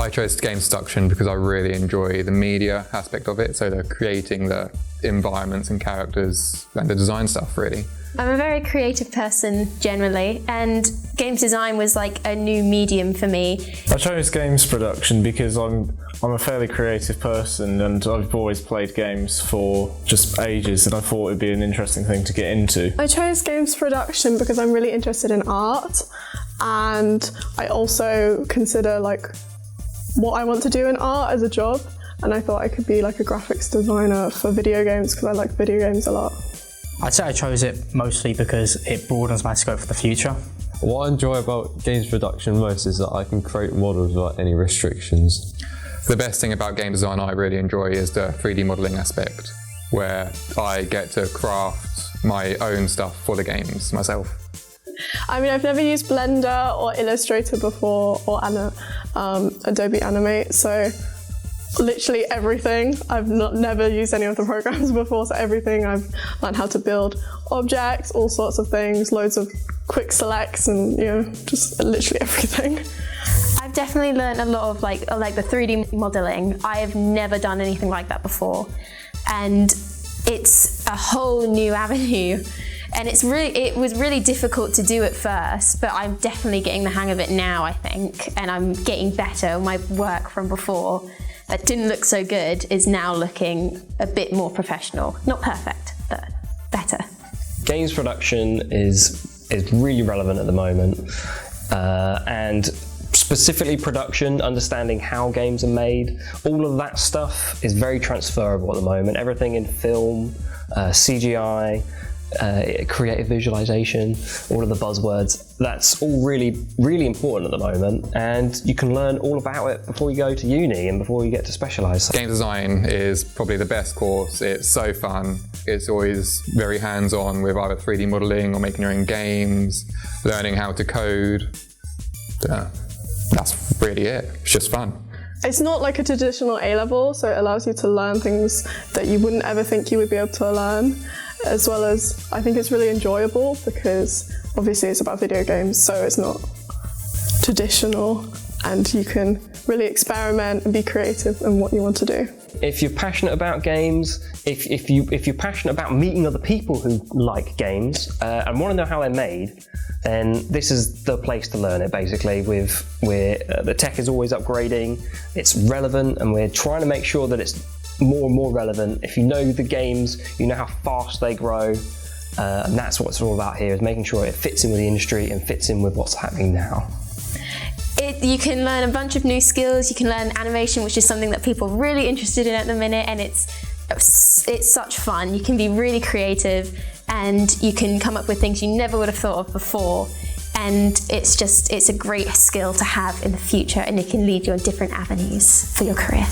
I chose games production because I really enjoy the media aspect of it, so the creating the environments and characters and the design stuff really. I'm a very creative person generally, and games design was like a new medium for me. I chose games production because I'm a fairly creative person, and I've always played games for just ages, and I thought it'd be an interesting thing to get into. I chose games production because I'm really interested in art, and I also consider like what I want to do in art as a job, and I thought I could be like a graphics designer for video games because I like video games a lot. I'd say I chose it mostly because it broadens my scope for the future. What I enjoy about games production most is that I can create models without any restrictions. The best thing about game design I really enjoy is the 3D modelling aspect, where I get to craft my own stuff for the games myself. I mean, I've never used Blender or Illustrator before, or Adobe Animate, so literally everything. I've never used any of the programs before, so everything I've learned how to build objects, all sorts of things, loads of quick selects, and just literally everything. I've definitely learned a lot of like the 3D modelling. I have never done anything like that before, and it's a whole new avenue. And it was really difficult to do at first, but I'm definitely getting the hang of it now, I think, and I'm getting better. My work from before that didn't look so good is now looking a bit more professional. Not perfect, but better. Games production is really relevant at the moment, and specifically production, understanding how games are made, all of that stuff is very transferable at the moment. Everything in film, CGI, creative visualization, all of the buzzwords, that's all really, really important at the moment, and you can learn all about it before you go to uni and before you get to specialise. Game design is probably the best course. It's so fun. It's always very hands-on with either 3D modelling or making your own games, learning how to code. That's really it. It's just fun. It's not like a traditional A-level, so it allows you to learn things that you wouldn't ever think you would be able to learn, as well as I think it's really enjoyable because obviously it's about video games, so it's not traditional, and you can really experiment and be creative in what you want to do. If you're passionate about games, if you're passionate about meeting other people who like games and want to know how they're made, then this is the place to learn it. Basically, the tech is always upgrading, it's relevant, and we're trying to make sure that it's more and more relevant. If you know the games, you know how fast they grow, and that's what it's all about here, is making sure it fits in with the industry and fits in with what's happening now. You can learn a bunch of new skills. You can learn animation, which is something that people are really interested in at the minute, and it's such fun. You can be really creative, and you can come up with things you never would have thought of before, and it's a great skill to have in the future, and it can lead you on different avenues for your career.